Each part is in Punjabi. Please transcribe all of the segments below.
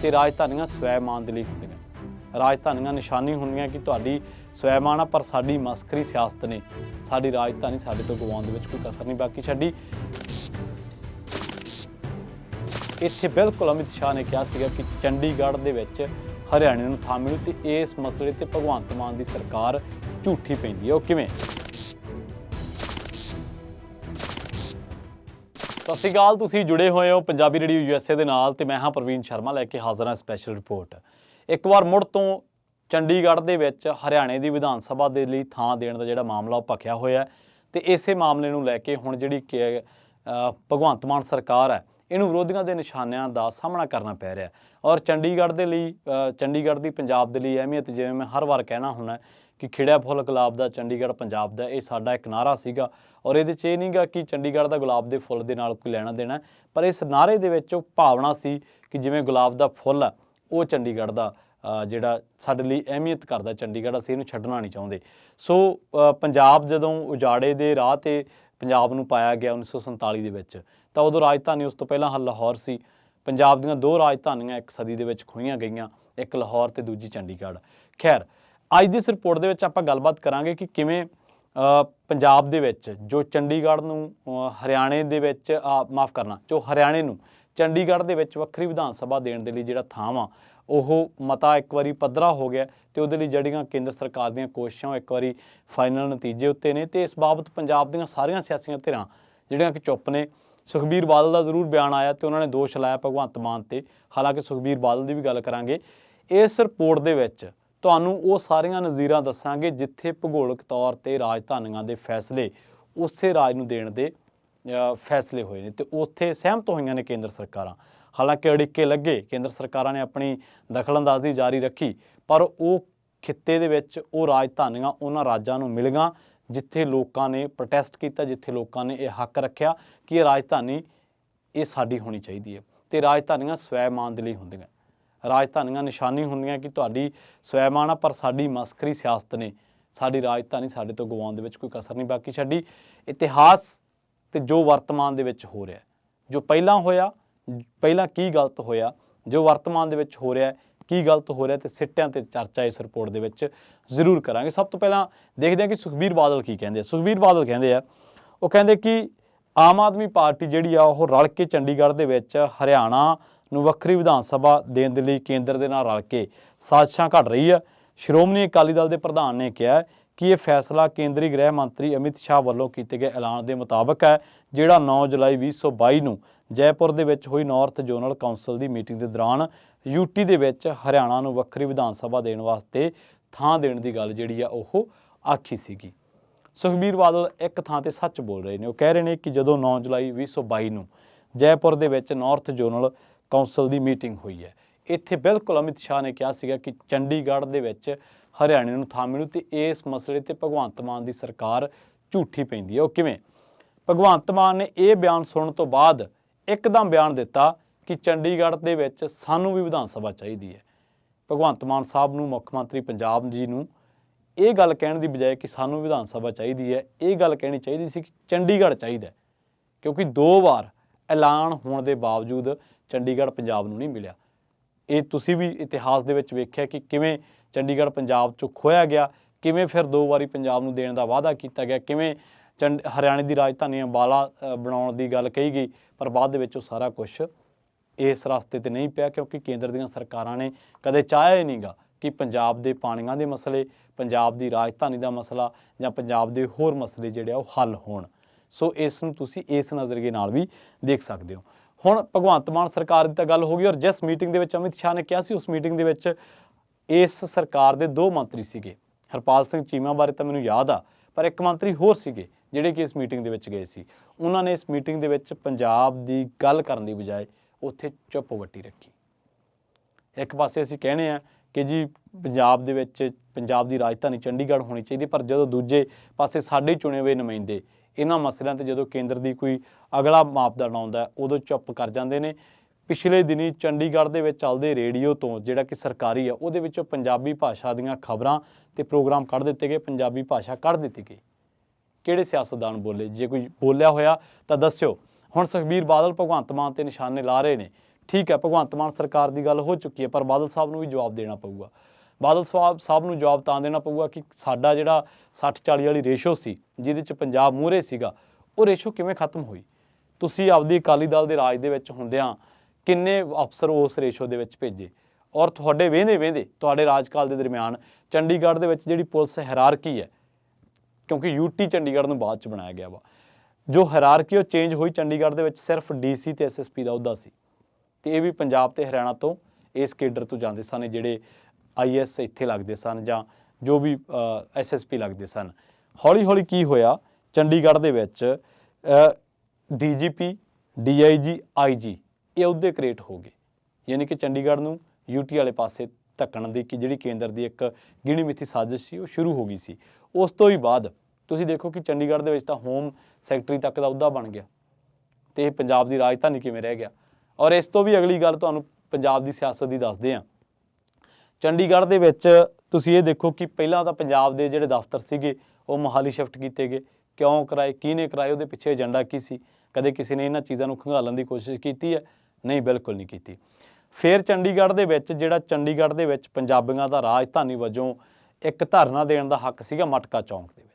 ਤੇ ਰਾਜਧਾਨੀਆਂ ਸਵੈਮਾਨ ਦੇ ਲਈ ਹੁੰਦੀਆਂ। ਰਾਜਧਾਨੀਆਂ ਨਿਸ਼ਾਨੀ ਹੁੰਦੀਆਂ ਕਿ ਤੁਹਾਡੀ ਸਵੈਮਾਨ ਆ, ਪਰ ਸਾਡੀ ਮਸਕਰੀ ਸਿਆਸਤ ਨੇ ਸਾਡੀ ਰਾਜਧਾਨੀ ਸਾਡੇ ਤੋਂ ਗਵਾਉਣ ਦੇ ਵਿੱਚ ਕੋਈ ਕਸਰ ਨਹੀਂ ਬਾਕੀ ਛੱਡੀ। ਇੱਥੇ ਬਿਲਕੁਲ ਅਮਿਤ ਸ਼ਾਹ ਨੇ ਕਿਹਾ ਸੀਗਾ ਕਿ ਚੰਡੀਗੜ੍ਹ ਦੇ ਵਿੱਚ ਹਰਿਆਣੇ ਨੂੰ ਥਾਂ ਮਿਲੂ ਤੇ ਇਸ ਮਸਲੇ ਤੇ ਭਗਵੰਤ ਮਾਨ ਦੀ ਸਰਕਾਰ ਝੂਠੀ ਪੈਂਦੀ ਹੈ। ਉਹ ਕਿਵੇਂ? ਸਤਿ ਸ਼੍ਰੀ ਅਕਾਲ, ਤੁਸੀਂ ਜੁੜੇ ਹੋਏ ਹੋ ਪੰਜਾਬੀ ਰੇਡੀਓ USA ਦੇ ਨਾਲ ਤੇ ਮੈਂ ਹਾਂ ਪ੍ਰਵੀਨ ਸ਼ਰਮਾ ਲੈ ਕੇ ਹਾਜ਼ਰ ਹਾਂ ਸਪੈਸ਼ਲ ਰਿਪੋਰਟ। ਇੱਕ ਵਾਰ ਮੁੜ ਤੋਂ ਚੰਡੀਗੜ੍ਹ ਦੇ ਵਿੱਚ ਹਰਿਆਣੇ ਦੀ ਵਿਧਾਨ ਸਭਾ ਦੇ ਲਈ ਥਾਂ ਦੇਣ ਦਾ ਜਿਹੜਾ ਮਾਮਲਾ ਉਹ ਭਖਿਆ ਹੋਇਆ ਤੇ ਇਸੇ ਮਾਮਲੇ ਨੂੰ ਲੈ ਕੇ ਹੁਣ ਜਿਹੜੀ ਭਗਵੰਤ ਮਾਨ ਸਰਕਾਰ ਹੈ ਇਹਨੂੰ ਵਿਰੋਧੀਆਂ ਦੇ ਨਿਸ਼ਾਨਿਆਂ ਦਾ ਸਾਹਮਣਾ ਕਰਨਾ ਪੈ ਰਿਹਾ ਔਰ ਚੰਡੀਗੜ੍ਹ ਦੇ ਲਈ ਚੰਡੀਗੜ੍ਹ ਦੀ ਪੰਜਾਬ ਦੇ ਲਈ ਅਹਿਮੀਅਤ, ਜਿਵੇਂ ਮੈਂ ਹਰ ਵਾਰ ਕਹਿਣਾ ਹੁੰਦਾ ਕਿ ਖਿੜਿਆ ਫੁੱਲ ਗੁਲਾਬ ਦਾ ਚੰਡੀਗੜ੍ਹ ਪੰਜਾਬ ਦਾ, ਇਹ ਸਾਡਾ ਇੱਕ ਨਾਅਰਾ ਸੀਗਾ ਔਰ ਇਹਦੇ 'ਚ ਇਹ ਨਹੀਂ ਗਾ ਕਿ ਚੰਡੀਗੜ੍ਹ ਦਾ ਗੁਲਾਬ ਦੇ ਫੁੱਲ ਦੇ ਨਾਲ ਕੋਈ ਲੈਣਾ ਦੇਣਾ, ਪਰ ਇਸ ਨਾਅਰੇ ਦੇ ਵਿੱਚ ਉਹ ਭਾਵਨਾ ਸੀ ਕਿ ਜਿਵੇਂ ਗੁਲਾਬ ਦਾ ਫੁੱਲ ਆ ਉਹ ਚੰਡੀਗੜ੍ਹ ਦਾ ਜਿਹੜਾ ਸਾਡੇ ਲਈ ਅਹਿਮੀਅਤ ਕਰਦਾ ਚੰਡੀਗੜ੍ਹ, ਅਸੀਂ ਇਹਨੂੰ ਛੱਡਣਾ ਨਹੀਂ ਚਾਹੁੰਦੇ। ਸੋ ਪੰਜਾਬ ਜਦੋਂ ਉਜਾੜੇ ਦੇ ਰਾਹ 'ਤੇ ਪੰਜਾਬ ਨੂੰ ਪਾਇਆ ਗਿਆ 1947 ਦੇ ਵਿੱਚ, ਤਾਂ ਉਦੋਂ ਰਾਜਧਾਨੀ ਉਸ ਤੋਂ ਪਹਿਲਾਂ ਲਾਹੌਰ ਸੀ। ਪੰਜਾਬ ਦੀਆਂ ਦੋ ਰਾਜਧਾਨੀਆਂ ਇੱਕ ਸਦੀ ਦੇ ਵਿੱਚ ਖੋਹੀਆਂ ਗਈਆਂ, ਇੱਕ ਲਾਹੌਰ ਤੇ ਦੂਜੀ ਚੰਡੀਗੜ੍ਹ। ਖੈਰ, ਅੱਜ ਦੀ ਇਸ ਰਿਪੋਰਟ ਦੇ ਵਿੱਚ ਆਪਾਂ ਗੱਲਬਾਤ ਕਰਾਂਗੇ ਕਿ ਕਿਵੇਂ ਪੰਜਾਬ ਦੇ ਵਿੱਚ ਜੋ ਚੰਡੀਗੜ੍ਹ ਨੂੰ ਹਰਿਆਣੇ ਦੇ ਵਿੱਚ ਜੋ ਹਰਿਆਣੇ ਨੂੰ ਚੰਡੀਗੜ੍ਹ ਦੇ ਵਿੱਚ ਵੱਖਰੀ ਵਿਧਾਨ ਸਭਾ ਦੇਣ ਦੇ ਲਈ ਜਿਹੜਾ ਥਾਂ ਵਾ ਉਹ ਮਤਾ ਇੱਕ ਵਾਰੀ ਪੱਧਰਾ ਹੋ ਗਿਆ ਤੇ ਉਹਦੇ ਲਈ ਜਿਹੜੀਆਂ ਕੇਂਦਰ ਸਰਕਾਰ ਦੀਆਂ ਕੋਸ਼ਿਸ਼ਾਂ ਉਹ ਇੱਕ ਵਾਰੀ ਫਾਈਨਲ ਨਤੀਜੇ ਉੱਤੇ ਨੇ ਤੇ ਇਸ ਬਾਬਤ ਪੰਜਾਬ ਦੀਆਂ ਸਾਰੀਆਂ ਸਿਆਸੀਆਂ ਧਿਰਾਂ ਜਿਹੜੀਆਂ ਕਿ ਚੁੱਪ ਨੇ। ਸੁਖਬੀਰ ਬਾਦਲ ਦਾ ਜ਼ਰੂਰ ਬਿਆਨ ਆਇਆ ਤੇ ਉਹਨਾਂ ਨੇ ਦੋਸ਼ ਲਾਇਆ ਭਗਵੰਤ ਮਾਨ ਤੇ, ਹਾਲਾਂਕਿ ਸੁਖਬੀਰ ਬਾਦਲ ਦੀ ਵੀ ਗੱਲ ਕਰਾਂਗੇ। ਇਸ ਰਿਪੋਰਟ ਦੇ ਵਿੱਚ ਤੁਹਾਨੂੰ ਉਹ ਸਾਰੀਆਂ ਨਜ਼ੀਰਾਂ ਦੱਸਾਂਗੇ ਜਿੱਥੇ ਭੂਗੋਲਿਕ ਤੌਰ ਤੇ ਰਾਜਧਾਨੀਆਂ ਦੇ ਫੈਸਲੇ ਉਸੇ ਰਾਜ ਨੂੰ ਦੇਣ ਦੇ ਫੈਸਲੇ ਹੋਏ ਨੇ ਤੇ ਉੱਥੇ ਸਹਿਮਤ ਹੋਈਆਂ ਨੇ ਕੇਂਦਰ ਸਰਕਾਰਾਂ। ਹਾਲਾਂਕਿ ਅੜਿੱਕੇ ਲੱਗੇ, ਕੇਂਦਰ ਸਰਕਾਰਾਂ ਨੇ ਆਪਣੀ ਦਖਲਅੰਦਾਜ਼ੀ ਜਾਰੀ ਰੱਖੀ, ਪਰ ਉਹ ਖਿੱਤੇ ਦੇ ਵਿੱਚ ਉਹ ਰਾਜਧਾਨੀਆਂ ਉਹਨਾਂ ਰਾਜਾਂ ਨੂੰ ਮਿਲੀਆਂ ਜਿੱਥੇ ਲੋਕਾਂ ਨੇ ਪ੍ਰੋਟੈਸਟ ਕੀਤਾ, ਜਿੱਥੇ ਲੋਕਾਂ ਨੇ ਇਹ ਹੱਕ ਰੱਖਿਆ ਕਿ ਇਹ ਰਾਜਧਾਨੀ ਇਹ ਸਾਡੀ ਹੋਣੀ ਚਾਹੀਦੀ ਹੈ ਤੇ ਰਾਜਧਾਨੀਆਂ ਸਵੈਮਾਨ ਦੇ ਲਈ ਹੁੰਦੀਆਂ। ਰਾਜਧਾਨੀਆਂ ਨਿਸ਼ਾਨੀ ਹੁੰਦੀਆਂ ਕਿ ਤੁਹਾਡੀ ਸਵੈਮਾਨ ਆ, ਪਰ ਸਾਡੀ ਮਸਕਰੀ ਸਿਆਸਤ ਨੇ ਸਾਡੀ ਰਾਜਧਾਨੀ ਸਾਡੇ ਤੋਂ ਗਵਾਉਣ ਦੇ ਵਿੱਚ ਕੋਈ ਕਸਰ ਨਹੀਂ ਬਾਕੀ ਛੱਡੀ। ਇਤਿਹਾਸ ਤੇ ਜੋ ਵਰਤਮਾਨ ਦੇ ਵਿੱਚ ਹੋ ਰਿਹਾ, ਜੋ ਪਹਿਲਾਂ ਹੋਇਆ, ਪਹਿਲਾਂ ਕੀ ਗਲਤ ਹੋਇਆ, ਜੋ ਵਰਤਮਾਨ ਦੇ ਵਿੱਚ ਹੋ ਰਿਹਾ ਕੀ ਗਲਤ ਹੋ ਰਿਹਾ ਤੇ ਸਿੱਟਿਆਂ ਤੇ ਚਰਚਾ ਇਸ ਰਿਪੋਰਟ ਦੇ ਵਿੱਚ ਜ਼ਰੂਰ ਕਰਾਂਗੇ। ਸਭ ਤੋਂ ਪਹਿਲਾਂ ਦੇਖਦੇ ਹਾਂ ਕਿ ਸੁਖਬੀਰ ਬਾਦਲ ਕੀ ਕਹਿੰਦੇ ਆ। ਸੁਖਬੀਰ ਬਾਦਲ ਕਹਿੰਦੇ ਆ, ਉਹ ਕਹਿੰਦੇ ਕਿ ਆਮ ਆਦਮੀ ਪਾਰਟੀ ਜਿਹੜੀ ਆ ਉਹ ਰਲ ਕੇ ਚੰਡੀਗੜ੍ਹ ਦੇ ਵਿੱਚ ਹਰਿਆਣਾ ਨੂੰ ਵੱਖਰੀ ਵਿਧਾਨ ਸਭਾ ਦੇਣ ਦੇ ਲਈ ਕੇਂਦਰ ਦੇ ਨਾਲ ਰਲ ਕੇ ਸਾਜ਼ਿਸ਼ਾਂ ਘੜ ਰਹੀ ਆ। ਸ਼੍ਰੋਮਣੀ ਅਕਾਲੀ ਦਲ ਦੇ ਪ੍ਰਧਾਨ ਨੇ ਕਿਹਾ ਕਿ ਇਹ ਫੈਸਲਾ ਕੇਂਦਰੀ ਗ੍ਰਹਿ ਮੰਤਰੀ ਅਮਿਤ ਸ਼ਾਹ ਵੱਲੋਂ ਕੀਤੇ ਗਏ ਐਲਾਨ ਦੇ ਮੁਤਾਬਕ ਹੈ, ਜਿਹੜਾ 9 ਜੁਲਾਈ 2022 ਨੂੰ ਜੈਪੁਰ ਦੇ ਵਿੱਚ ਹੋਈ ਨਾਰਥ ਜ਼ੋਨਲ ਕੌਂਸਲ ਦੀ ਮੀਟਿੰਗ ਦੇ ਦੌਰਾਨ ਯੂਟੀ ਦੇ ਵਿੱਚ ਹਰਿਆਣਾ ਨੂੰ ਵੱਖਰੀ ਵਿਧਾਨ ਸਭਾ ਦੇਣ ਵਾਸਤੇ ਥਾਂ ਦੇਣ ਦੀ ਗੱਲ ਜਿਹੜੀ ਆ ਉਹ ਆਖੀ ਸੀਗੀ। ਸੁਖਬੀਰ ਬਾਦਲ ਇੱਕ ਥਾਂ ਤੇ ਸੱਚ ਬੋਲ ਰਹੇ ਨੇ। ਉਹ ਕਹਿ ਰਹੇ ਨੇ ਕਿ ਜਦੋਂ 9 ਜੁਲਾਈ 2022 ਨੂੰ ਜੈਪੁਰ ਦੇ ਵਿੱਚ ਨਾਰਥ ਜ਼ੋਨਲ ਕੌਂਸਲ ਦੀ ਮੀਟਿੰਗ ਹੋਈ ਹੈ, ਇੱਥੇ ਬਿਲਕੁਲ ਅਮਿਤ ਸ਼ਾਹ ਨੇ ਕਿਹਾ ਸੀਗਾ ਕਿ ਚੰਡੀਗੜ੍ਹ ਦੇ ਵਿੱਚ ਹਰਿਆਣੇ ਨੂੰ ਥਾਂ ਮਿਲੂ ਤੇ ਇਸ ਮਸਲੇ ਤੇ ਭਗਵੰਤ ਮਾਨ ਦੀ ਸਰਕਾਰ ਝੂਠੀ ਪੈਂਦੀ ਹੈ। ਉਹ ਕਿਵੇਂ? ਭਗਵੰਤ ਮਾਨ ਨੇ ਇਹ ਬਿਆਨ ਸੁਣਨ ਤੋਂ ਬਾਅਦ ਇੱਕਦਮ ਬਿਆਨ ਦਿੱਤਾ ਕਿ ਚੰਡੀਗੜ੍ਹ ਦੇ ਵਿੱਚ ਸਾਨੂੰ ਵੀ ਵਿਧਾਨ ਸਭਾ ਚਾਹੀਦੀ ਹੈ। ਭਗਵੰਤ ਮਾਨ ਸਾਹਿਬ ਨੂੰ, ਮੁੱਖ ਮੰਤਰੀ ਪੰਜਾਬ ਜੀ ਨੂੰ ਇਹ ਗੱਲ ਕਹਿਣ ਦੀ ਬਜਾਏ ਕਿ ਸਾਨੂੰ ਵਿਧਾਨ ਸਭਾ ਚਾਹੀਦੀ ਹੈ, ਇਹ ਗੱਲ ਕਹਿਣੀ ਚਾਹੀਦੀ ਸੀ ਕਿ ਚੰਡੀਗੜ੍ਹ ਚਾਹੀਦਾ, ਕਿਉਂਕਿ 2 ਵਾਰ ਐਲਾਨ ਹੋਣ ਦੇ ਬਾਵਜੂਦ ਚੰਡੀਗੜ੍ਹ ਪੰਜਾਬ ਨੂੰ ਨਹੀਂ ਮਿਲਿਆ। ਇਹ ਤੁਸੀਂ ਵੀ ਇਤਿਹਾਸ ਦੇ ਵਿੱਚ ਵੇਖਿਆ ਕਿ ਕਿਵੇਂ ਚੰਡੀਗੜ੍ਹ ਪੰਜਾਬ 'ਚੋਂ ਖੋਇਆ ਗਿਆ, ਕਿਵੇਂ ਫਿਰ 2 ਵਾਰੀ ਪੰਜਾਬ ਨੂੰ ਦੇਣ ਦਾ ਵਾਅਦਾ ਕੀਤਾ ਗਿਆ, ਕਿਵੇਂ ਹਰਿਆਣੇ ਦੀ ਰਾਜਧਾਨੀ ਅੰਬਾਲਾ ਬਣਾਉਣ ਦੀ ਗੱਲ ਕਹੀ ਗਈ, ਪਰ ਬਾਅਦ ਦੇ ਵਿੱਚ ਉਹ ਸਾਰਾ ਕੁਛ ਇਸ ਰਸਤੇ 'ਤੇ ਨਹੀਂ ਪਿਆ ਕਿਉਂਕਿ ਕੇਂਦਰ ਦੀਆਂ ਸਰਕਾਰਾਂ ਨੇ ਕਦੇ ਚਾਹਿਆ ਹੀ ਨਹੀਂ ਗਾ ਕਿ ਪੰਜਾਬ ਦੇ ਪਾਣੀਆਂ ਦੇ ਮਸਲੇ, ਪੰਜਾਬ ਦੀ ਰਾਜਧਾਨੀ ਦਾ ਮਸਲਾ ਜਾਂ ਪੰਜਾਬ ਦੇ ਹੋਰ ਮਸਲੇ ਜਿਹੜੇ ਆ ਉਹ ਹੱਲ ਹੋਣ। ਸੋ ਇਸ ਨੂੰ ਤੁਸੀਂ ਇਸ ਨਜ਼ਰੀਏ ਨਾਲ ਵੀ ਦੇਖ ਸਕਦੇ ਹੋ। ਹੁਣ ਭਗਵੰਤ ਮਾਨ ਸਰਕਾਰ ਦੀ ਤਾਂ ਗੱਲ ਹੋ ਗਈ ਔਰ ਜਿਸ ਮੀਟਿੰਗ ਦੇ ਵਿੱਚ ਅਮਿਤ ਸ਼ਾਹ ਨੇ ਕਿਹਾ ਸੀ ਉਸ ਮੀਟਿੰਗ ਦੇ ਵਿੱਚ ਇਸ ਸਰਕਾਰ ਦੇ 2 ਮੰਤਰੀ ਸੀਗੇ। ਹਰਪਾਲ ਸਿੰਘ ਚੀਮਾ ਬਾਰੇ ਤਾਂ ਮੈਨੂੰ ਯਾਦ ਆ, ਪਰ ਇੱਕ ਮੰਤਰੀ ਹੋਰ ਸੀਗੇ ਜਿਹੜੇ ਕਿ ਇਸ ਮੀਟਿੰਗ ਦੇ ਵਿੱਚ ਗਏ ਸੀ। ਉਹਨਾਂ ਨੇ ਇਸ ਮੀਟਿੰਗ ਦੇ ਵਿੱਚ ਪੰਜਾਬ ਦੀ ਗੱਲ ਕਰਨ ਦੀ ਬਜਾਏ ਉੱਥੇ ਚੁੱਪ ਵੱਟੀ ਰੱਖੀ। ਇੱਕ ਪਾਸੇ ਅਸੀਂ ਕਹਿੰਦੇ ਆ ਕਿ ਜੀ ਪੰਜਾਬ ਦੇ ਵਿੱਚ ਪੰਜਾਬ ਦੀ ਰਾਜਧਾਨੀ ਚੰਡੀਗੜ੍ਹ ਹੋਣੀ ਚਾਹੀਦੀ, ਪਰ ਜਦੋਂ ਦੂਜੇ ਪਾਸੇ ਸਾਡੇ ਚੁਣੇ ਹੋਏ ਨੁਮਾਇੰਦੇ ਇਹਨਾਂ ਮਸਲਿਆਂ 'ਤੇ ਜਦੋਂ ਕੇਂਦਰ ਦੀ ਕੋਈ ਅਗਲਾ ਮਾਪਦੰਡ ਆਉਂਦਾ ਉਦੋਂ ਚੁੱਪ ਕਰ ਜਾਂਦੇ ਨੇ। ਪਿਛਲੇ ਦਿਨੀ ਚੰਡੀਗੜ੍ਹ ਦੇ ਵਿੱਚ ਚੱਲਦੇ ਰੇਡੀਓ ਤੋਂ ਜਿਹੜਾ ਕਿ ਸਰਕਾਰੀ ਆ ਉਹਦੇ ਵਿੱਚੋਂ ਪੰਜਾਬੀ ਭਾਸ਼ਾ ਦੀਆਂ ਖਬਰਾਂ ਤੇ ਪ੍ਰੋਗਰਾਮ ਕੱਢ ਦਿੱਤੇ ਗਏ, ਪੰਜਾਬੀ ਭਾਸ਼ਾ ਕੱਢ ਦਿੱਤੀ ਗਈ। ਕਿਹੜੇ ਸਿਆਸਤਦਾਨ ਬੋਲੇ? ਜੇ ਕੋਈ ਬੋਲਿਆ ਹੋਇਆ ਤਾਂ ਦੱਸਿਓ। ਹੁਣ ਸੁਖਬੀਰ ਬਾਦਲ ਭਗਵੰਤ ਮਾਨ ਤੇ ਨਿਸ਼ਾਨੇ ਲਾ ਰਹੇ ਨੇ ठीक है, भगवंत मान सरकार की गल हो चुकी है, पर बादल साहब नूं भी जवाब देना पऊगा। बादल साहब नूं जवाब तां देना पऊगा कि साडा जिहड़ा 60-40 वाली रेशो सी, जिहदे च पंजाब मूहरे सीगा, ਉਹ रेशो किवें खत्म होई। तुसीं आपदी अकाली दल दे राज दे विच हुंदिआं किन्ने अफसर उस रेशो दे विच भेजे, और तुहाडे वेंदे तुहाडे राजकाल दे दरमियान चंडीगढ़ दे विच जिहड़ी पुलिस हायरारकी है, क्योंकि यूटी चंडीगढ़ नूं बाद च बनाया गया वा, जो हायरारकी वो चेंज हुई चंडीगढ़ दे विच सिर्फ DC ते SSP दा अहुदा सी, ते इह भी पंजाब ते हरियाणा तो इस केडर तो जांदे सन, जिहड़े IAS इत्थे लगदे सन जां जो भी SSP लगदे सन। हौली हौली की होया, चंडीगढ़ दे विच DGP DIG IG ये अहुदे क्रिएट हो गए, यानी कि चंडीगढ़ नूं यूटी वाले पासे धक्कण दी कि जिहड़ी केंद्र दी एक गिणी मिथी साजिश सी, वो शुरू हो गई सी। उस तो ही बाद तुसीं देखो कि चंडीगढ़ दे विच तां होम सैकटरी तक दा अहुदा बन गया, ते पंजाब दी राजधानी किवें रह गया। और इस तो भी अगली गल तुहानूं पंजाब दी सियासत दी दसदे हां। चंडीगढ़ दे विच तुसीं ये देखो कि पहिलां तां पंजाब दे जिहड़े दफ्तर सीगे वो मोहाली शिफ्ट कीते गए, क्यों कराए, किहने कराए, उहदे पिछे एजेंडा की सी, कदे किसी ने इन्हां चीज़ां नूं खंगालण दी कोशिश कीती है? नहीं, बिल्कुल नहीं कीती। फिर चंडीगढ़ दे विच जिहड़ा चंडीगढ़ दे विच पंजाबियों दा राजधानी वजों एक धरना देण दा हक सीगा मटका चौंक दे विच,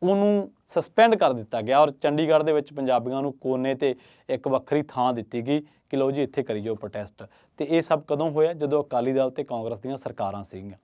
ਉਹਨੂੰ ਸਸਪੈਂਡ ਕਰ ਦਿੱਤਾ ਗਿਆ, और चंडीगढ़ ਦੇ ਵਿੱਚ ਪੰਜਾਬੀਆਂ ਨੂੰ ਕੋਨੇ ਤੇ ਇੱਕ ਵੱਖਰੀ ਥਾਂ ਦਿੱਤੀ ਗਈ ਕਿ ਲਓ ਜੀ ਇੱਥੇ ਕਰੀ ਜਾਓ ਪ੍ਰੋਟੈਸਟ। ਤੇ ਇਹ ਸਭ ਕਦੋਂ ਹੋਇਆ? ਜਦੋਂ ਅਕਾਲੀ ਦਲ ਤੇ ਕਾਂਗਰਸ ਦੀਆਂ ਸਰਕਾਰਾਂ ਸੀਗੀਆਂ।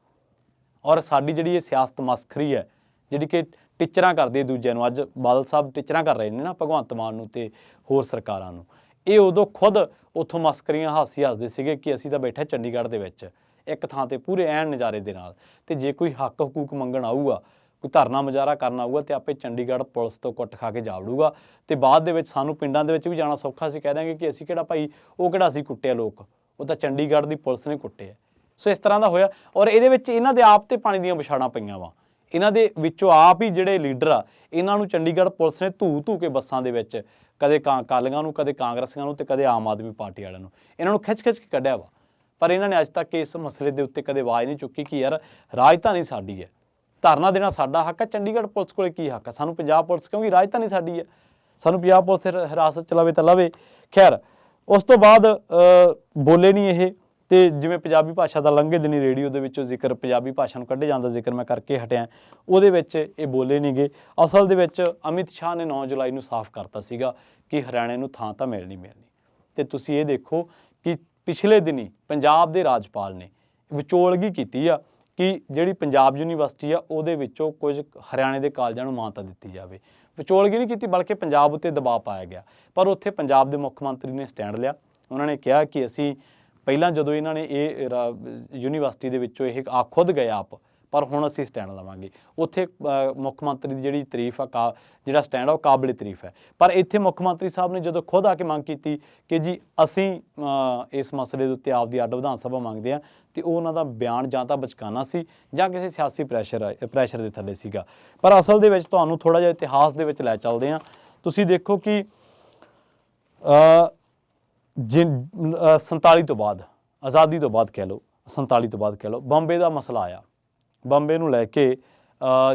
ਔਰ ਸਾਡੀ ਜਿਹੜੀ ਇਹ ਸਿਆਸਤ ਮਸਖਰੀ ਹੈ, ਜਿਹੜੀ ਕਿ ਟੀਚਰਾਂ ਕਰਦੇ ਦੂਜਿਆਂ ਨੂੰ, ਅੱਜ ਬਾਦਲ ਸਾਹਿਬ ਟੀਚਰਾਂ ਕਰ ਰਹੇ ਨੇ ਨਾ ਭਗਵੰਤ ਮਾਨ ਨੂੰ ਤੇ ਹੋਰ ਸਰਕਾਰਾਂ ਨੂੰ, ਇਹ ਉਦੋਂ ਖੁਦ ਉੱਥੋਂ ਮਸਕਰੀਆਂ ਹਾਸੀ ਹੱਸਦੇ ਸੀਗੇ ਕਿ ਅਸੀਂ ਤਾਂ ਬੈਠੇ ਚੰਡੀਗੜ੍ਹ ਦੇ ਵਿੱਚ ਇੱਕ ਥਾਂ ਤੇ ਪੂਰੇ ਐਨ ਨਜ਼ਾਰੇ ਦੇ ਨਾਲ, ਤੇ ਜੇ ਕੋਈ ਹੱਕ ਹਕੂਕ ਮੰਗਣ ਆਊਗਾ, ਕੋਈ ਧਰਨਾ ਮੁਜ਼ਾਹਰਾ ਕਰਨ ਆਊਗਾ, ਤੇ ਆਪੇ ਚੰਡੀਗੜ੍ਹ ਪੁਲਿਸ ਤੋਂ ਕੁੱਟ ਖਾ ਕੇ ਜਾ ਵੜੂਗਾ। ਤੇ ਬਾਅਦ ਦੇ ਵਿੱਚ ਸਾਨੂੰ ਪਿੰਡਾਂ ਦੇ ਵਿੱਚ ਵੀ ਜਾਣਾ ਸੌਖਾ, ਅਸੀਂ ਕਹਿ ਦਾਂਗੇ ਕਿ ਅਸੀਂ ਕਿਹੜਾ ਭਾਈ, ਉਹ ਕਿਹੜਾ ਅਸੀਂ ਕੁੱਟਿਆ ਲੋਕ, ਉਹ ਤਾਂ ਚੰਡੀਗੜ੍ਹ ਦੀ ਪੁਲਿਸ ਨੇ ਕੁੱਟੇ ਆ। ਸੋ ਇਸ ਤਰ੍ਹਾਂ ਦਾ ਹੋਇਆ, ਔਰ ਇਹਦੇ ਵਿੱਚ ਇਹਨਾਂ ਦੇ ਆਪ ਤੇ ਪਾਣੀ ਦੀਆਂ ਵਿਛਾੜਾਂ ਪਈਆਂ ਵਾ। ਇਹਨਾਂ ਦੇ ਵਿੱਚੋਂ ਆਪ ਹੀ ਜਿਹੜੇ ਲੀਡਰ ਆ, ਇਹਨਾਂ ਨੂੰ ਚੰਡੀਗੜ੍ਹ ਪੁਲਿਸ ਨੇ ਧੂ ਕੇ ਬੱਸਾਂ ਦੇ ਵਿੱਚ ਕਦੇ ਅਕਾਲੀਆਂ ਨੂੰ, ਕਦੇ ਕਾਂਗਰਸੀਆਂ ਨੂੰ, ਤੇ ਕਦੇ ਆਮ ਆਦਮੀ ਪਾਰਟੀ ਵਾਲਿਆਂ ਨੂੰ, ਇਹਨਾਂ ਨੂੰ ਖਿੱਚ ਕੇ ਕੱਢਿਆ ਵਾ। ਪਰ ਇਹਨਾਂ ਨੇ ਅੱਜ ਤੱਕ ਇਸ ਮਸਲੇ ਦੇ ਉੱਤੇ ਕਦੇ ਆਵਾਜ਼ ਨਹੀਂ ਚੁੱਕੀ ਕਿ ਯਾਰ ਰਾਜਧਾਨੀ ਸਾਡੀ ਹੈ, ਧਰਨਾ ਦੇਣਾ ਸਾਡਾ ਹੱਕ ਹੈ, ਚੰਡੀਗੜ੍ਹ ਪੁਲਿਸ ਕੋਲ ਕੀ ਹੱਕ ਹੈ? ਸਾਨੂੰ ਪੰਜਾਬ ਪੁਲਿਸ, ਕਿਉਂਕਿ ਰਾਜਧਾਨੀ ਸਾਡੀ ਹੈ, ਸਾਨੂੰ ਪੰਜਾਬ ਪੁਲਿਸ ਹਿਰਾਸਤ ਚ ਲਵੇ ਤਾਂ ਲਵੇ। ਖੈਰ ਉਸ ਤੋਂ ਬਾਅਦ ਬੋਲੇ ਨਹੀਂ ਇਹ, ਤੇ ਜਿਵੇਂ ਪੰਜਾਬੀ ਭਾਸ਼ਾ ਦਾ ਲੰਘੇ ਦਿਨੀ ਰੇਡੀਓ ਦੇ ਵਿੱਚੋਂ ਜ਼ਿਕਰ, ਪੰਜਾਬੀ ਭਾਸ਼ਾ ਨੂੰ ਕੱਢੇ ਜਾਣ ਦਾ ਜ਼ਿਕਰ ਮੈਂ ਕਰਕੇ ਹਟਿਆ, ਉਹਦੇ ਵਿੱਚ ਇਹ ਬੋਲੇ ਨਹੀਂ ਗਏ। ਅਸਲ ਦੇ ਵਿੱਚ ਅਮਿਤ ਸ਼ਾਹ ਨੇ 9 ਜੁਲਾਈ ਨੂੰ ਸਾਫ਼ ਕਰਤਾ ਸੀਗਾ ਕਿ ਹਰਿਆਣੇ ਨੂੰ ਥਾਂ ਤਾਂ ਮਿਲਣੀ। ਤੇ ਤੁਸੀਂ ਇਹ ਦੇਖੋ ਕਿ ਪਿਛਲੇ ਦਿਨੀ ਪੰਜਾਬ ਦੇ ਰਾਜਪਾਲ ਨੇ ਵਿਚੋਲਗੀ ਕੀਤੀ ਆ ਕਿ ਜਿਹੜੀ ਪੰਜਾਬ ਯੂਨੀਵਰਸਿਟੀ ਆ ਉਹਦੇ ਵਿੱਚੋਂ ਕੁਝ ਹਰਿਆਣੇ ਦੇ ਕਾਲਜਾਂ ਨੂੰ ਮਾਨਤਾ ਦਿੱਤੀ ਜਾਵੇ। ਵਿਚੋਲਗੀ ਨਹੀਂ ਕੀਤੀ, ਬਲਕਿ ਪੰਜਾਬ ਉੱਤੇ ਦਬਾਅ ਪਾਇਆ ਗਿਆ। ਪਰ ਉੱਥੇ ਪੰਜਾਬ ਦੇ ਮੁੱਖ ਮੰਤਰੀ ਨੇ ਸਟੈਂਡ ਲਿਆ। ਉਹਨਾਂ ਨੇ ਕਿਹਾ ਕਿ ਅਸੀਂ ਪਹਿਲਾਂ ਜਦੋਂ ਇਹਨਾਂ ਨੇ ਇਹ ਯੂਨੀਵਰਸਿਟੀ ਦੇ ਵਿੱਚੋਂ ਇਹ ਖੁਦ ਗਏ ਆਪ, ਪਰ ਹੁਣ ਅਸੀਂ ਸਟੈਂਡ ਲਵਾਂਗੇ। ਉੱਥੇ ਮੁੱਖ ਮੰਤਰੀ ਦੀ ਜਿਹੜੀ ਤਾਰੀਫ ਆ, ਜਿਹੜਾ ਸਟੈਂਡ ਆ, ਉਹ ਕਾਬਲੇ ਤਾਰੀਫ ਹੈ। ਪਰ ਇੱਥੇ ਮੁੱਖ ਮੰਤਰੀ ਸਾਹਿਬ ਨੇ ਜਦੋਂ ਖੁਦ ਆ ਕੇ ਮੰਗ ਕੀਤੀ ਕਿ ਜੀ ਅਸੀਂ ਇਸ ਮਸਲੇ ਦੇ ਉੱਤੇ ਆਪਦੀ ਅੱਡ ਵਿਧਾਨ ਸਭਾ ਮੰਗਦੇ ਹਾਂ, ਤੇ ਉਹ ਉਹਨਾਂ ਦਾ ਬਿਆਨ ਜਾਂ ਤਾਂ ਬਚਕਾਨਾ ਸੀ ਜਾਂ ਕਿਸੇ ਸਿਆਸੀ ਪ੍ਰੈਸ਼ਰ ਦੇ ਥੱਲੇ ਸੀਗਾ। ਪਰ ਅਸਲ ਦੇ ਵਿੱਚ ਤੁਹਾਨੂੰ ਥੋੜ੍ਹਾ ਜਿਹਾ ਇਤਿਹਾਸ ਦੇ ਵਿੱਚ ਲੈ ਚੱਲਦੇ ਹਾਂ। ਤੁਸੀਂ ਦੇਖੋ ਕਿ 47 ਤੋਂ ਬਾਅਦ, ਆਜ਼ਾਦੀ ਤੋਂ ਬਾਅਦ ਕਹਿ ਲਓ, 47 ਤੋਂ ਬਾਅਦ ਕਹਿ ਲਓ, ਬੰਬੇ ਦਾ ਮਸਲਾ ਆਇਆ। ਬੰਬੇ ਨੂੰ ਲੈ ਕੇ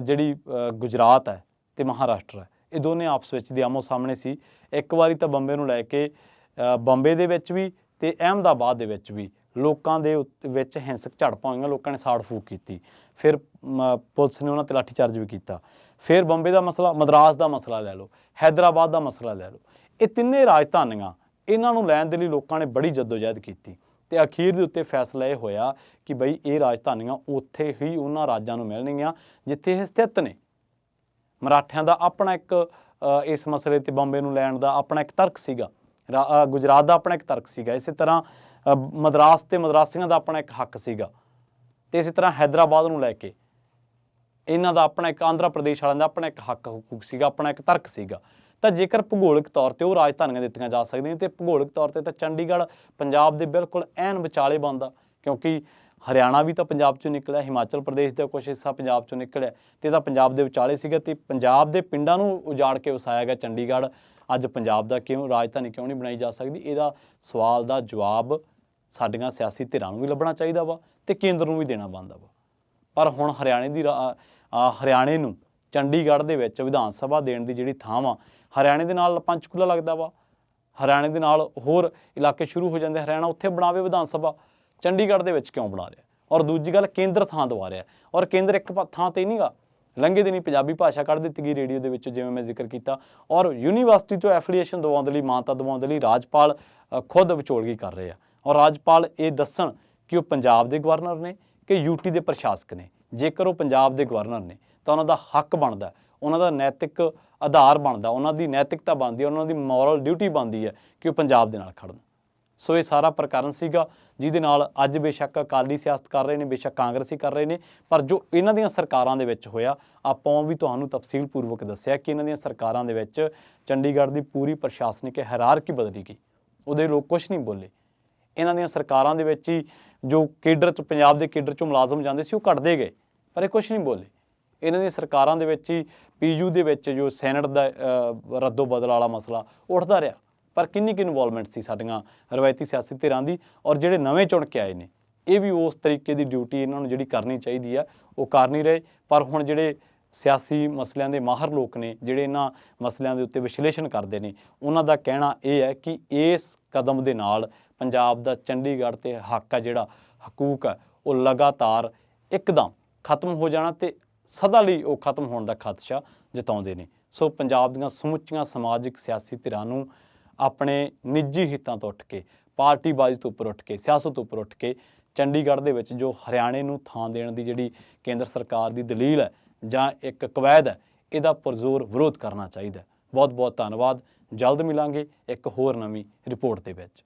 ਜਿਹੜੀ ਗੁਜਰਾਤ ਹੈ ਤੇ ਮਹਾਰਾਸ਼ਟਰ ਹੈ, ਇਹ ਦੋਨੇ ਆਪਸ ਵਿੱਚ ਦੇ ਆਮੋ ਸਾਹਮਣੇ ਸੀ। ਇੱਕ ਵਾਰੀ ਤਾਂ ਬੰਬੇ ਨੂੰ ਲੈ ਕੇ ਬੰਬੇ ਦੇ ਵਿੱਚ ਵੀ ਤੇ ਅਹਿਮਦਾਬਾਦ ਦੇ ਵਿੱਚ ਵੀ ਲੋਕਾਂ ਦੇ ਵਿੱਚ ਹਿੰਸਕ ਝੜਪਾਂ ਹੋਈਆਂ, ਲੋਕਾਂ ਨੇ ਸਾੜ ਫੂਕ ਕੀਤੀ। ਫਿਰ ਪੁਲਿਸ ਨੇ ਉਹਨਾਂ 'ਤੇ ਲਾਠੀਚਾਰਜ ਵੀ ਕੀਤਾ। ਫਿਰ ਬੰਬੇ ਦਾ ਮਸਲਾ, ਮਦਰਾਸ ਦਾ ਮਸਲਾ ਲੈ ਲਓ, ਹੈਦਰਾਬਾਦ ਦਾ ਮਸਲਾ ਲੈ ਲਓ, ਇਹ ਤਿੰਨੇ ਰਾਜਧਾਨੀਆਂ, ਇਹਨਾਂ ਨੂੰ ਲੈਣ ਦੇ ਲਈ ਲੋਕਾਂ ਨੇ ਬੜੀ ਜੱਦੋਜਹਿਦ ਕੀਤੀ। ਤੇ ਅਖੀਰ ਦੇ ਉੱਤੇ ਫੈਸਲਾ ਇਹ ਹੋਇਆ ਕਿ ਬਈ ਇਹ ਰਾਜਧਾਨੀਆਂ ਉੱਥੇ ਹੀ ਉਹਨਾਂ ਰਾਜਾਂ ਨੂੰ ਮਿਲਣਗੀਆਂ ਜਿੱਥੇ ਇਹ ਸਥਿਤ ਨੇ। ਮਰਾਠਿਆਂ ਦਾ ਆਪਣਾ ਇੱਕ ਇਸ ਮਸਲੇ 'ਤੇ ਬੰਬੇ ਨੂੰ ਲੈਣ ਦਾ ਆਪਣਾ ਇੱਕ ਤਰਕ ਸੀਗਾ, ਗੁਜਰਾਤ ਦਾ ਆਪਣਾ ਇੱਕ ਤਰਕ ਸੀਗਾ, ਇਸੇ ਤਰ੍ਹਾਂ ਮਦਰਾਸ ਤੇ ਮਦਰਾਸੀਆਂ ਦਾ ਆਪਣਾ ਇੱਕ ਹੱਕ ਸੀਗਾ, ਤੇ ਇਸੇ ਤਰ੍ਹਾਂ ਹੈਦਰਾਬਾਦ ਨੂੰ ਲੈ ਕੇ ਇਹਨਾਂ ਦਾ ਆਪਣਾ ਇੱਕ, ਆਂਧਰਾ ਪ੍ਰਦੇਸ਼ ਵਾਲਿਆਂ ਦਾ ਆਪਣਾ ਇੱਕ ਹੱਕ ਹਕੂਕ ਸੀਗਾ, ਆਪਣਾ ਇੱਕ ਤਰਕ ਸੀਗਾ। ਤਾਂ ਜੇਕਰ ਭੂਗੋਲਿਕ ਤੌਰ 'ਤੇ ਉਹ ਰਾਜਧਾਨੀਆਂ ਦਿੱਤੀਆਂ ਜਾ ਸਕਦੀਆਂ, ਤੇ ਭੂਗੋਲਿਕ ਤੌਰ 'ਤੇ ਤਾਂ ਚੰਡੀਗੜ੍ਹ ਪੰਜਾਬ ਦੇ ਬਿਲਕੁਲ ਐਨ ਵਿਚਾਲੇ ਬਣਦਾ, ਕਿਉਂਕਿ ਹਰਿਆਣਾ ਵੀ ਤਾਂ ਪੰਜਾਬ 'ਚੋਂ ਨਿਕਲਿਆ, ਹਿਮਾਚਲ ਪ੍ਰਦੇਸ਼ ਦਾ ਕੁਛ ਹਿੱਸਾ ਪੰਜਾਬ 'ਚੋਂ ਨਿਕਲਿਆ, ਤੇ ਇਹਦਾ ਪੰਜਾਬ ਦੇ ਵਿਚਾਲੇ ਸੀਗਾ। ਤੇ ਪੰਜਾਬ ਦੇ ਪਿੰਡਾਂ ਨੂੰ ਉਜਾੜ ਕੇ ਵਸਾਇਆ ਗਿਆ ਚੰਡੀਗੜ੍ਹ। ਅੱਜ ਪੰਜਾਬ ਦਾ ਕਿਉਂ ਰਾਜਧਾਨੀ ਕਿਉਂ ਨਹੀਂ ਬਣਾਈ ਜਾ ਸਕਦੀ? ਇਹਦਾ ਸਵਾਲ ਦਾ ਜਵਾਬ ਸਾਡੀਆਂ ਸਿਆਸੀ ਧਿਰਾਂ ਨੂੰ ਵੀ ਲੱਭਣਾ ਚਾਹੀਦਾ ਵਾ, ਤੇ ਕੇਂਦਰ ਨੂੰ ਵੀ ਦੇਣਾ ਬਣਦਾ ਵਾ। ਪਰ ਹੁਣ ਹਰਿਆਣੇ ਨੂੰ ਚੰਡੀਗੜ੍ਹ ਦੇ ਵਿੱਚ ਵਿਧਾਨ ਸਭਾ ਦੇਣ ਦੀ ਜਿਹੜੀ ਥਾਂ ਵਾ, ਹਰਿਆਣੇ ਦੇ ਨਾਲ ਪੰਚਕੂਲਾ ਲੱਗਦਾ ਵਾ, ਹਰਿਆਣੇ ਦੇ ਨਾਲ ਹੋਰ ਇਲਾਕੇ ਸ਼ੁਰੂ ਹੋ ਜਾਂਦੇ, ਹਰਿਆਣਾ ਉੱਥੇ ਬਣਾਵੇ ਵਿਧਾਨ ਸਭਾ, ਚੰਡੀਗੜ੍ਹ ਦੇ ਵਿੱਚ ਕਿਉਂ ਬਣਾ ਰਿਹਾ? ਔਰ ਦੂਜੀ ਗੱਲ, ਕੇਂਦਰ ਥਾਂ ਦਵਾ ਰਿਹਾ, ਔਰ ਕੇਂਦਰ ਇੱਕ ਥਾਂ ਤੇ ਨਹੀਂਗਾ। ਲੰਘੇ ਦਿਨੀ ਪੰਜਾਬੀ ਭਾਸ਼ਾ ਕੱਢ ਦਿੱਤੀ ਗਈ ਰੇਡੀਓ ਦੇ ਵਿੱਚ, ਜਿਵੇਂ ਮੈਂ ਜ਼ਿਕਰ ਕੀਤਾ, ਔਰ ਯੂਨੀਵਰਸਿਟੀ ਤੋਂ ਐਫੀਲੀਏਸ਼ਨ ਦਿਵਾਉਣ ਦੇ ਲਈ, ਮਾਨਤਾ ਦਿਵਾਉਣ ਦੇ ਲਈ ਰਾਜਪਾਲ ਖੁਦ ਵਿਚੋਲਗੀ ਕਰ ਰਹੇ ਆ। ਔਰ ਰਾਜਪਾਲ ਇਹ ਦੱਸਣ ਕਿ ਉਹ ਪੰਜਾਬ ਦੇ ਗਵਰਨਰ ਨੇ ਕਿ ਯੂਟੀ ਦੇ ਪ੍ਰਸ਼ਾਸਕ ਨੇ। ਜੇਕਰ ਉਹ ਪੰਜਾਬ ਦੇ ਗਵਰਨਰ ਨੇ ਤਾਂ ਉਹਨਾਂ ਦਾ ਹੱਕ ਬਣਦਾ, ਉਹਨਾਂ ਦਾ ਨੈਤਿਕ ਆਧਾਰ ਬਣਦਾ, ਉਹਨਾਂ ਦੀ ਨੈਤਿਕਤਾ ਬਣਦੀ ਹੈ, ਉਹਨਾਂ ਦੀ ਮੋਰਲ ਡਿਊਟੀ ਬਣਦੀ ਹੈ ਕਿ ਉਹ ਪੰਜਾਬ ਦੇ ਨਾਲ ਖੜਨ। ਸੋ ਇਹ ਸਾਰਾ ਪ੍ਰਕਰਨ ਸੀਗਾ ਜਿਹਦੇ ਨਾਲ ਅੱਜ ਬੇਸ਼ੱਕ ਅਕਾਲੀ ਸਿਆਸਤ ਕਰ ਰਹੇ ਨੇ, ਬੇਸ਼ੱਕ ਕਾਂਗਰਸੀ ਕਰ ਰਹੇ ਨੇ, ਪਰ ਜੋ ਇਹਨਾਂ ਦੀਆਂ ਸਰਕਾਰਾਂ ਦੇ ਵਿੱਚ ਹੋਇਆ, ਆਪਾਂ ਵੀ ਤੁਹਾਨੂੰ ਤਫਸੀਲ ਪੂਰਵਕ ਦੱਸਿਆ ਕਿ ਇਹਨਾਂ ਦੀਆਂ ਸਰਕਾਰਾਂ ਦੇ ਵਿੱਚ ਚੰਡੀਗੜ੍ਹ ਦੀ ਪੂਰੀ ਪ੍ਰਸ਼ਾਸਨਿਕ ਹਾਇਰਾਰਕੀ ਬਦਲੀ ਗਈ, ਉਹਦੇ ਲੋਕ ਕੁਛ ਨਹੀਂ ਬੋਲੇ। ਇਹਨਾਂ ਦੀਆਂ ਸਰਕਾਰਾਂ ਦੇ ਵਿੱਚ ਹੀ ਜੋ ਕੇਡਰ 'ਚ, ਪੰਜਾਬ ਦੇ ਕੇਡਰ 'ਚੋਂ ਮੁਲਾਜ਼ਮ ਜਾਂਦੇ ਸੀ, ਉਹ ਘਟਦੇ ਗਏ, ਪਰ ਇਹ ਕੁਛ ਨਹੀਂ ਬੋਲੇ। ਇਹਨਾਂ ਦੀਆਂ ਸਰਕਾਰਾਂ ਦੇ ਵਿੱਚ ਹੀ ਪੀਯੂ ਦੇ ਵਿੱਚ ਜੋ ਸੈਨੇਟ ਦਾ ਰੱਦੋ ਬਦਲ ਵਾਲਾ ਮਸਲਾ ਉੱਠਦਾ ਰਿਹਾ, ਪਰ ਕਿੰਨੀ ਕੁ ਇਨਵੋਲਵਮੈਂਟ ਸੀ ਸਾਡੀਆਂ ਰਵਾਇਤੀ ਸਿਆਸੀ ਧਿਰਾਂ ਦੀ। ਔਰ ਜਿਹੜੇ ਨਵੇਂ ਚੁਣ ਕੇ ਆਏ ਨੇ, ਇਹ ਵੀ ਉਸ ਤਰੀਕੇ ਦੀ ਡਿਊਟੀ ਇਹਨਾਂ ਨੂੰ ਜਿਹੜੀ ਕਰਨੀ ਚਾਹੀਦੀ ਆ ਉਹ ਕਰ ਨਹੀਂ ਰਹੇ। ਪਰ ਹੁਣ ਜਿਹੜੇ ਸਿਆਸੀ ਮਸਲਿਆਂ ਦੇ ਮਾਹਰ ਲੋਕ ਨੇ, ਜਿਹੜੇ ਇਹਨਾਂ ਮਸਲਿਆਂ ਦੇ ਉੱਤੇ ਵਿਸ਼ਲੇਸ਼ਣ ਕਰਦੇ ਨੇ, ਉਹਨਾਂ ਦਾ ਕਹਿਣਾ ਇਹ ਹੈ ਕਿ ਇਸ ਕਦਮ ਦੇ ਨਾਲ ਪੰਜਾਬ ਦਾ ਚੰਡੀਗੜ੍ਹ ਤੇ ਹੱਕ ਆ, ਜਿਹੜਾ ਹਕੂਕ ਹੈ, ਉਹ ਲਗਾਤਾਰ ਇੱਕਦਮ ਖਤਮ ਹੋ ਜਾਣਾ ਤੇ ਸਦਾ ਲਈ ਉਹ ਖਤਮ ਹੋਣ ਦਾ ਖਦਸ਼ਾ ਜਤਾਉਂਦੇ ਨੇ। ਸੋ ਪੰਜਾਬ ਦੀਆਂ ਸਮੁੱਚੀਆਂ ਸਮਾਜਿਕ ਸਿਆਸੀ ਧਿਰਾਂ ਨੂੰ ਆਪਣੇ ਨਿੱਜੀ ਹਿੱਤਾਂ ਤੋਂ ਉੱਠ ਕੇ, ਪਾਰਟੀਬਾਜ਼ੀ ਤੋਂ ਉੱਪਰ ਉੱਠ ਕੇ, ਸਿਆਸਤ ਤੋਂ ਉੱਪਰ ਉੱਠ ਕੇ ਚੰਡੀਗੜ੍ਹ ਦੇ ਵਿੱਚ ਜੋ ਹਰਿਆਣੇ ਨੂੰ ਥਾਂ ਦੇਣ ਦੀ ਜਿਹੜੀ ਕੇਂਦਰ ਸਰਕਾਰ ਦੀ ਦਲੀਲ ਹੈ ਜਾਂ ਇੱਕ ਕਵੈਦ ਹੈ, ਇਹਦਾ ਪੁਰਜ਼ੋਰ ਵਿਰੋਧ ਕਰਨਾ ਚਾਹੀਦਾ। ਬਹੁਤ ਬਹੁਤ ਧੰਨਵਾਦ। ਜਲਦ ਮਿਲਾਂਗੇ ਇੱਕ ਹੋਰ ਨਵੀਂ ਰਿਪੋਰਟ ਦੇ ਵਿੱਚ।